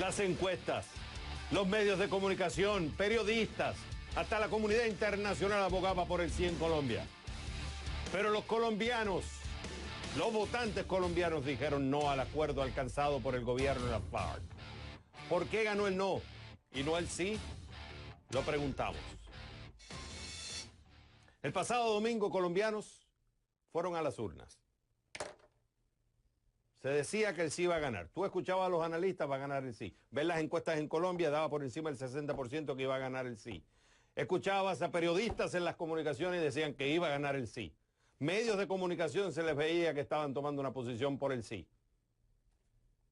las encuestas, los medios de comunicación, periodistas, hasta la comunidad internacional abogaba por el sí en Colombia. Pero los colombianos, los votantes colombianos dijeron no al acuerdo alcanzado por el gobierno de la FARC. ¿Por qué ganó el no y no el sí? Lo preguntamos. El pasado domingo, colombianos fueron a las urnas. Se decía que el sí iba a ganar. Tú escuchabas a los analistas, va a ganar el sí. Ves las encuestas en Colombia, daba por encima del 60% que iba a ganar el sí. Escuchabas a periodistas en las comunicaciones y decían que iba a ganar el sí. Medios de comunicación se les veía que estaban tomando una posición por el sí.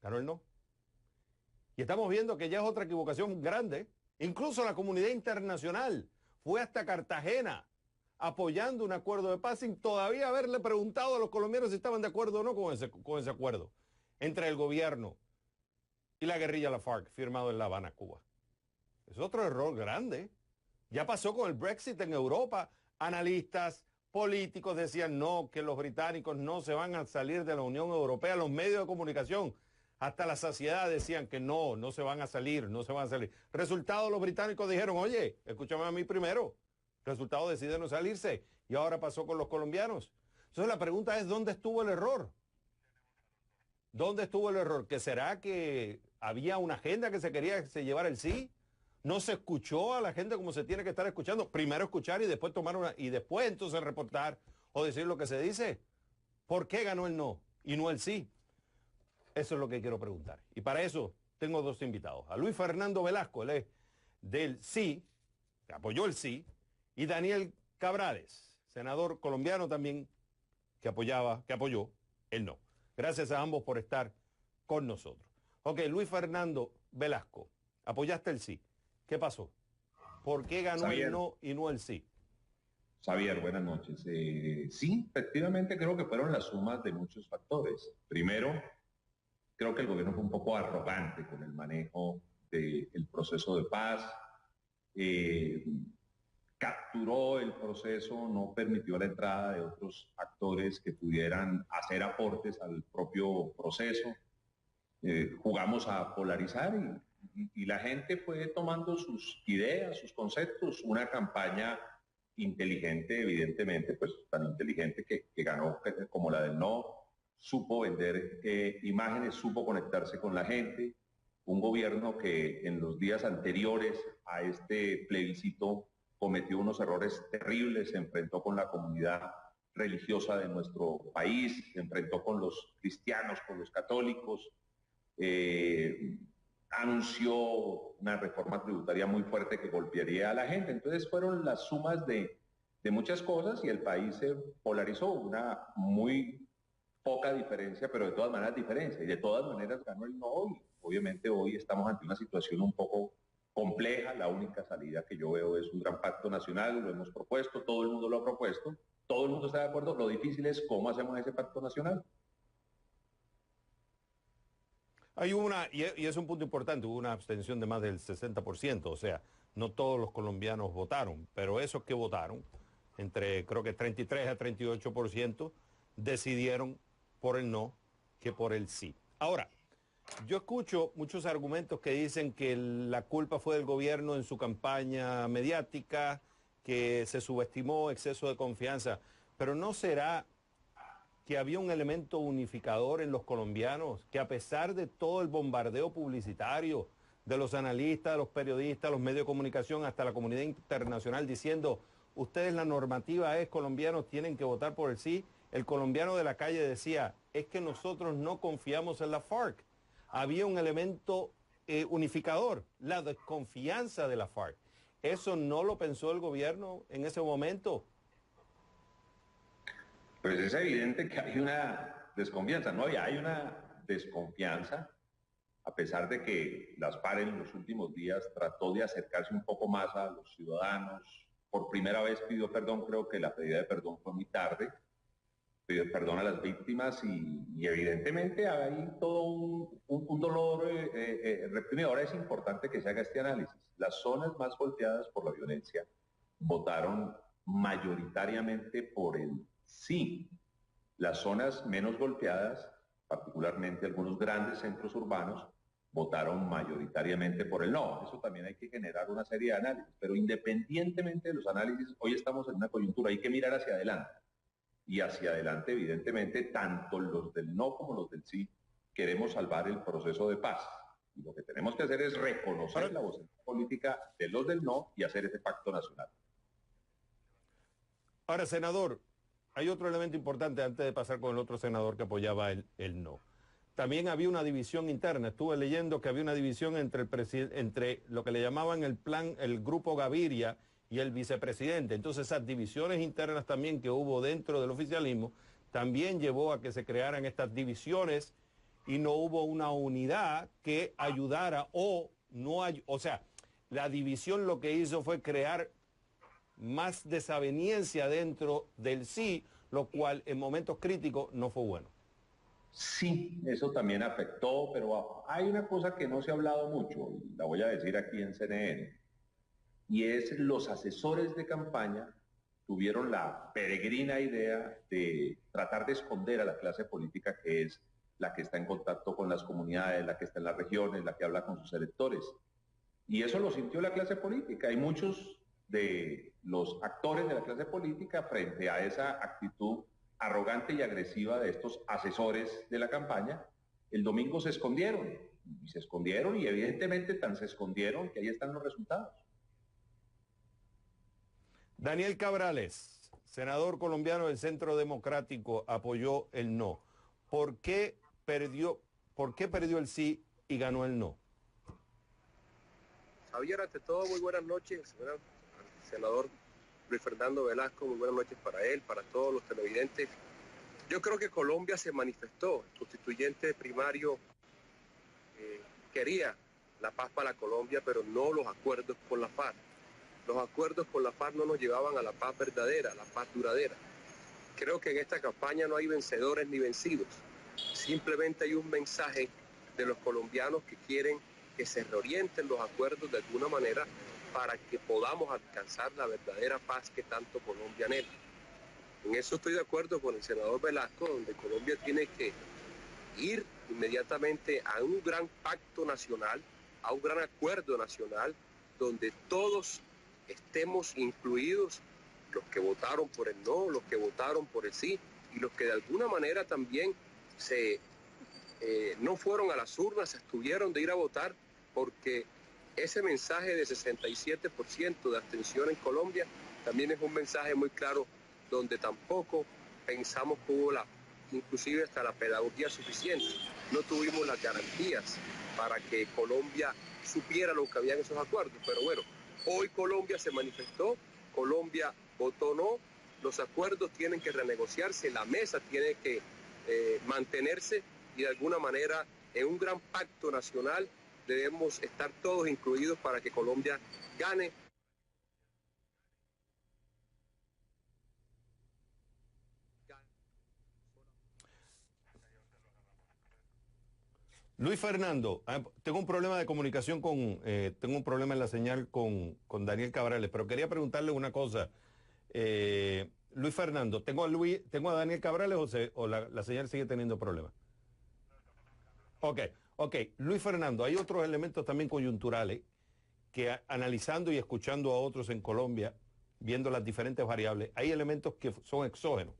Ganó el no. Y estamos viendo que ya es otra equivocación grande. Incluso la comunidad internacional fue hasta Cartagena apoyando un acuerdo de paz sin todavía haberle preguntado a los colombianos si estaban de acuerdo o no con ese acuerdo entre el gobierno y la guerrilla la FARC firmado en La Habana, Cuba. Es otro error grande. Ya pasó con el Brexit en Europa. Analistas, políticos decían no, que los británicos no se van a salir de la Unión Europea. Los medios de comunicación, hasta la saciedad, decían que no, no se van a salir, no se van a salir. Resultado, los británicos dijeron, oye, escúchame a mí primero. Resultado, deciden no salirse. Y ahora pasó con los colombianos. Entonces la pregunta es, ¿dónde estuvo el error? ¿Dónde estuvo el error? ¿Que será que había una agenda que se quería que se llevara el sí? ¿No se escuchó a la gente como se tiene que estar escuchando? Primero escuchar y después tomar una... y después entonces reportar o decir lo que se dice. ¿Por qué ganó el no y no el sí? Eso es lo que quiero preguntar. Y para eso tengo dos invitados. A Luis Fernando Velasco, él es del sí, que apoyó el sí, y Daniel Cabrales, senador colombiano también, que apoyó el no. Gracias a ambos por estar con nosotros. Ok, Luis Fernando Velasco, apoyaste el sí. ¿Qué pasó? ¿Por qué ganó el no y no el sí? Xavier, buenas noches. Sí, efectivamente creo que fueron las sumas de muchos factores. Primero, creo que el gobierno fue un poco arrogante con el manejo del proceso de paz. Capturó el proceso, no permitió la entrada de otros actores que pudieran hacer aportes al propio proceso. Jugamos a polarizar y la gente fue tomando sus ideas, sus conceptos, una campaña inteligente, evidentemente, pues tan inteligente que ganó como la del no, supo vender imágenes, supo conectarse con la gente, un gobierno que en los días anteriores a este plebiscito cometió unos errores terribles, se enfrentó con la comunidad religiosa de nuestro país, se enfrentó con los cristianos, con los católicos, anunció una reforma tributaria muy fuerte que golpearía a la gente. Entonces fueron las sumas de muchas cosas y el país se polarizó, una muy poca diferencia, pero de todas maneras diferencia. Y de todas maneras ganó el no y obviamente hoy estamos ante una situación un poco compleja. La única salida que yo veo es un gran pacto nacional, lo hemos propuesto, todo el mundo lo ha propuesto, todo el mundo está de acuerdo. Lo difícil es cómo hacemos ese pacto nacional. Hay y es un punto importante, hubo una abstención de más del 60%, o sea, no todos los colombianos votaron, pero esos que votaron, entre creo que 33 a 38%, decidieron por el no que por el sí. Ahora, yo escucho muchos argumentos que dicen que la culpa fue del gobierno en su campaña mediática, que se subestimó, exceso de confianza, pero ¿no será que había un elemento unificador en los colombianos, que a pesar de todo el bombardeo publicitario de los analistas, de los periodistas, los medios de comunicación, hasta la comunidad internacional diciendo, ustedes la normativa es, colombianos tienen que votar por el sí, el colombiano de la calle decía, es que nosotros no confiamos en la FARC. Había un elemento unificador, la desconfianza de la FARC. ¿Eso no lo pensó el gobierno en ese momento? Pues es evidente que hay una desconfianza, ¿no? Y hay una desconfianza, a pesar de que las FARC en los últimos días trató de acercarse un poco más a los ciudadanos. Por primera vez pidió perdón, creo que la pedida de perdón fue muy tarde, pidió perdón a las víctimas y evidentemente hay todo un dolor reprimido. Ahora es importante que se haga este análisis. Las zonas más golpeadas por la violencia votaron mayoritariamente por el sí. Las zonas menos golpeadas, particularmente algunos grandes centros urbanos, votaron mayoritariamente por el no. Eso también hay que generar una serie de análisis, pero independientemente de los análisis, hoy estamos en una coyuntura, hay que mirar hacia adelante. Y hacia adelante, evidentemente, tanto los del no como los del sí queremos salvar el proceso de paz. Y lo que tenemos que hacer es reconocer la voz política de los del no y hacer ese pacto nacional. Ahora, senador, hay otro elemento importante antes de pasar con el otro senador que apoyaba el no. También había una división interna. Estuve leyendo que había una división entre lo que le llamaban el grupo Gaviria y el vicepresidente. Entonces esas divisiones internas también que hubo dentro del oficialismo también llevó a que se crearan estas divisiones y no hubo una unidad que ayudara o sea, la división lo que hizo fue crear más desaveniencia dentro del sí, lo cual en momentos críticos no fue bueno. Sí, eso también afectó, pero hay una cosa que no se ha hablado mucho, y la voy a decir aquí en CNN, y es los asesores de campaña tuvieron la peregrina idea de tratar de esconder a la clase política que es la que está en contacto con las comunidades, la que está en las regiones, la que habla con sus electores. Y eso lo sintió la clase política. Hay muchos de los actores de la clase política frente a esa actitud arrogante y agresiva de estos asesores de la campaña. El domingo se escondieron y evidentemente tan se escondieron que ahí están los resultados. Daniel Cabrales, senador colombiano del Centro Democrático, apoyó el no. ¿Por qué perdió el sí y ganó el no? Javier, ante todo, muy buenas noches, senador Luis Fernando Velasco, muy buenas noches para él, para todos los televidentes. Yo creo que Colombia se manifestó, el constituyente primario quería la paz para Colombia, pero no los acuerdos con la FARC. Los acuerdos con la FARC no nos llevaban a la paz verdadera, a la paz duradera. Creo que en esta campaña no hay vencedores ni vencidos. Simplemente hay un mensaje de los colombianos que quieren que se reorienten los acuerdos de alguna manera para que podamos alcanzar la verdadera paz que tanto Colombia anhela. En eso estoy de acuerdo con el senador Velasco, donde Colombia tiene que ir inmediatamente a un gran pacto nacional, a un gran acuerdo nacional, donde todos estemos incluidos, los que votaron por el no, los que votaron por el sí, y los que de alguna manera también no fueron a las urnas, se abstuvieron de ir a votar, porque ese mensaje de 67% de abstención en Colombia también es un mensaje muy claro, donde tampoco pensamos que hubo inclusive hasta la pedagogía suficiente. No tuvimos las garantías para que Colombia supiera lo que había en esos acuerdos, pero bueno, hoy Colombia se manifestó, Colombia votó no, los acuerdos tienen que renegociarse, la mesa tiene que mantenerse y de alguna manera en un gran pacto nacional debemos estar todos incluidos para que Colombia gane. Luis Fernando, tengo un problema de comunicación tengo un problema en la señal con Daniel Cabrales, pero quería preguntarle una cosa. Luis Fernando, ¿tengo a Daniel Cabrales o la señal sigue teniendo problemas? Ok. Luis Fernando, hay otros elementos también coyunturales que analizando y escuchando a otros en Colombia, viendo las diferentes variables, hay elementos que son exógenos.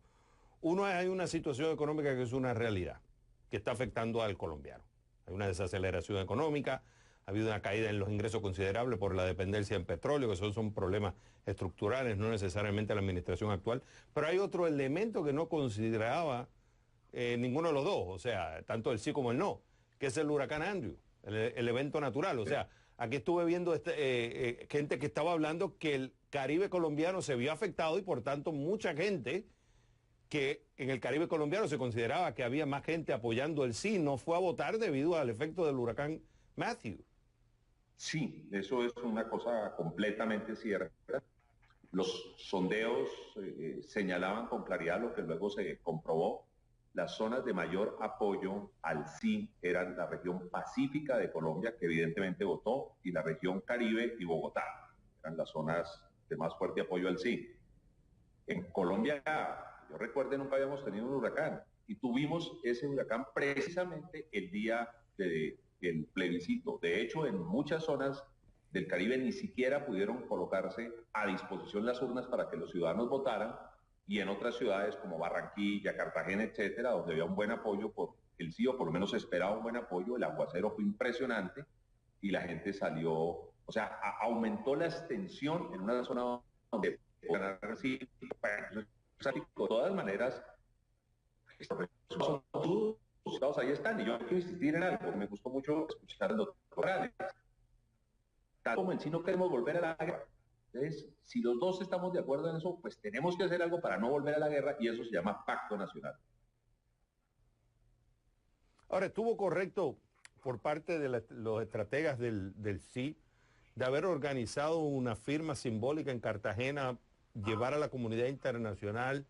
Uno es, hay una situación económica que es una realidad, que está afectando al colombiano. Hay una desaceleración económica, ha habido una caída en los ingresos considerable por la dependencia en petróleo, que son problemas estructurales, no necesariamente la administración actual, pero hay otro elemento que no consideraba ninguno de los dos, o sea, tanto el sí como el no, que es el huracán Andrew, el evento natural. O sea, aquí estuve viendo gente que estaba hablando que el Caribe colombiano se vio afectado y por tanto mucha gente que en el Caribe colombiano se consideraba que había más gente apoyando el sí, no fue a votar debido al efecto del huracán Matthew. Sí, eso es una cosa completamente cierta. Los sondeos señalaban con claridad lo que luego se comprobó. Las zonas de mayor apoyo al sí eran la región pacífica de Colombia, que evidentemente votó, y la región Caribe y Bogotá. Eran las zonas de más fuerte apoyo al sí. En Colombia, yo recuerdo, nunca habíamos tenido un huracán y tuvimos ese huracán precisamente el día de que el plebiscito. De hecho, en muchas zonas del Caribe ni siquiera pudieron colocarse a disposición las urnas para que los ciudadanos votaran, y en otras ciudades como Barranquilla, Cartagena, etcétera, donde había un buen apoyo por el sí, o por lo menos se esperaba un buen apoyo, el aguacero fue impresionante y la gente salió, o sea, aumentó la abstención en una zona donde ganar sí, de todas maneras, los resultados ahí están, y yo quiero insistir en algo. Me gustó mucho escuchar al doctor Morales. Tal como en sí no queremos volver a la guerra. Entonces, si los dos estamos de acuerdo en eso, pues tenemos que hacer algo para no volver a la guerra, y eso se llama pacto nacional. Ahora, estuvo correcto por parte de los estrategas del sí de haber organizado una firma simbólica en Cartagena, llevar a la comunidad internacional,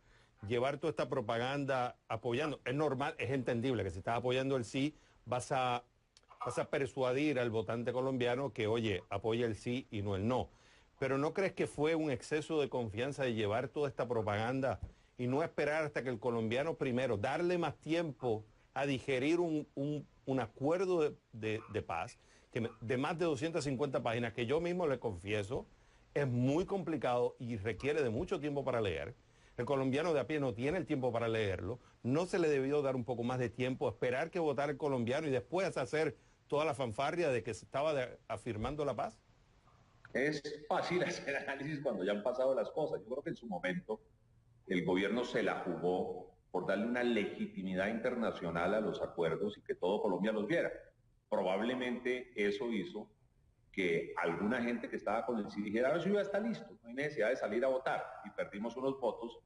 llevar toda esta propaganda apoyando. Es normal, es entendible que si estás apoyando el sí, vas a persuadir al votante colombiano que, oye, apoya el sí y no el no. Pero ¿no crees que fue un exceso de confianza de llevar toda esta propaganda y no esperar hasta que el colombiano primero, darle más tiempo a digerir un acuerdo de paz de más de 250 páginas, que yo mismo le confieso, es muy complicado y requiere de mucho tiempo para leer? El colombiano de a pie no tiene el tiempo para leerlo. No se le debió dar un poco más de tiempo, esperar que votara el colombiano y después hacer toda la fanfarria de que se estaba afirmando la paz. Es fácil hacer análisis cuando ya han pasado las cosas. Yo creo que en su momento el gobierno se la jugó por darle una legitimidad internacional a los acuerdos y que todo Colombia los viera. Probablemente eso hizo que alguna gente que estaba con el sí dijera, eso ya está listo, no hay necesidad de salir a votar, y perdimos unos votos,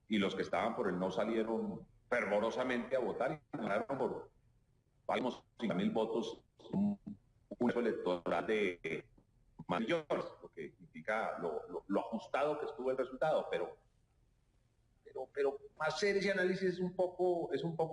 y los que estaban por el no salieron fervorosamente a votar y ganaron por 50.000 votos, un electoral de más millones, lo que implica lo ajustado que estuvo el resultado, pero hacer ese análisis es un poco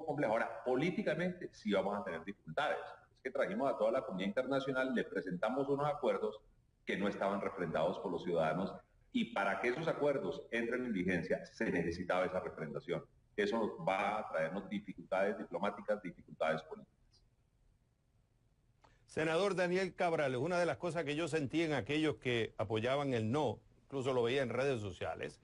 complejo. Ahora, políticamente sí vamos a tener dificultades. Es que trajimos a toda la comunidad internacional, le presentamos unos acuerdos que no estaban refrendados por los ciudadanos, y para que esos acuerdos entren en vigencia se necesitaba esa refrendación. Eso va a traernos dificultades diplomáticas, dificultades políticas. Senador Daniel Cabrales, una de las cosas que yo sentí en aquellos que apoyaban el no, incluso lo veía en redes sociales,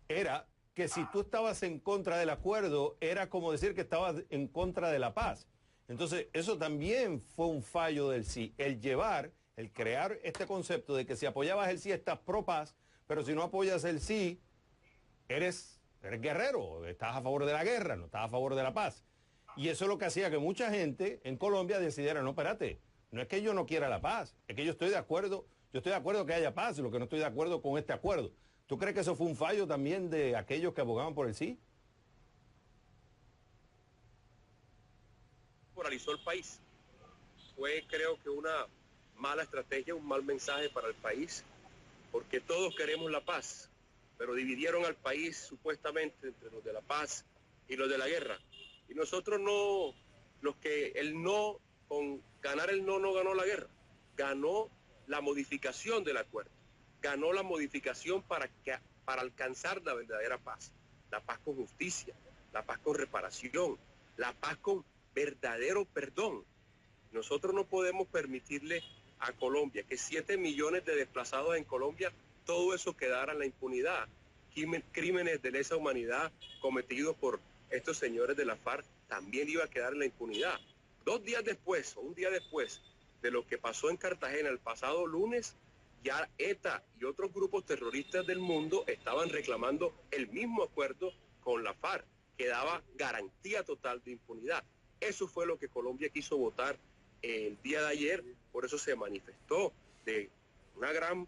era que si tú estabas en contra del acuerdo, era como decir que estabas en contra de la paz. Entonces, eso también fue un fallo del sí, el crear este concepto de que si apoyabas el sí estás pro paz, pero si no apoyas el sí, eres guerrero, estás a favor de la guerra, no estás a favor de la paz. Y eso es lo que hacía que mucha gente en Colombia decidiera, no, espérate, no es que yo no quiera la paz, es que yo estoy de acuerdo que haya paz, lo que no estoy de acuerdo con este acuerdo. ¿Tú crees que eso fue un fallo también de aquellos que abogaban por el sí? Polarizó el país. Fue, creo que, una mala estrategia, un mal mensaje para el país, porque todos queremos la paz, pero dividieron al país supuestamente entre los de la paz y los de la guerra. Y nosotros no, con ganar el no ganó la guerra, ganó la modificación del acuerdo, ganó la modificación para alcanzar la verdadera paz, la paz con justicia, la paz con reparación, la paz con verdadero perdón. Nosotros no podemos permitirle a Colombia que 7 millones de desplazados en Colombia, todo eso quedara en la impunidad. Crímenes de lesa humanidad cometidos por estos señores de la FARC también iba a quedar en la impunidad. 2 días después, o un día después de lo que pasó en Cartagena el pasado lunes, ya ETA y otros grupos terroristas del mundo estaban reclamando el mismo acuerdo con la FARC, que daba garantía total de impunidad. Eso fue lo que Colombia quiso votar el día de ayer, por eso se manifestó de una gran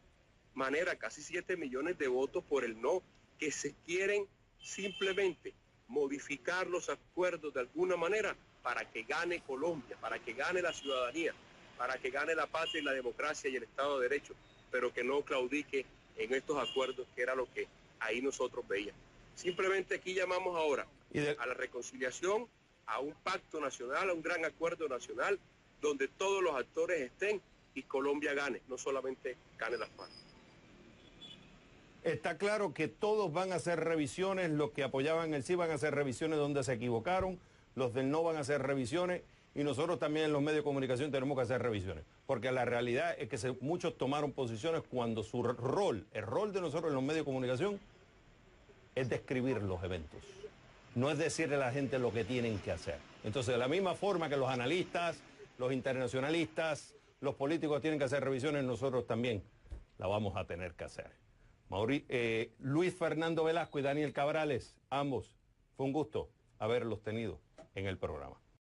manera, casi 7 millones de votos por el no, que se quieren simplemente modificar los acuerdos de alguna manera para que gane Colombia, para que gane la ciudadanía, para que gane la patria y la democracia y el Estado de Derecho, pero que no claudique en estos acuerdos, que era lo que ahí nosotros veíamos. Simplemente aquí llamamos ahora a la reconciliación, a un pacto nacional, a un gran acuerdo nacional, donde todos los actores estén y Colombia gane, no solamente gane las FARC. Está claro que todos van a hacer revisiones, los que apoyaban el sí van a hacer revisiones donde se equivocaron, los del no van a hacer revisiones, y nosotros también en los medios de comunicación tenemos que hacer revisiones, porque la realidad es que muchos tomaron posiciones cuando su rol, el rol de nosotros en los medios de comunicación es describir los eventos, no es decirle a la gente lo que tienen que hacer. Entonces, de la misma forma que los analistas, los internacionalistas, los políticos tienen que hacer revisiones, nosotros también la vamos a tener que hacer. Luis Fernando Velasco y Daniel Cabrales, ambos, fue un gusto haberlos tenido en el programa.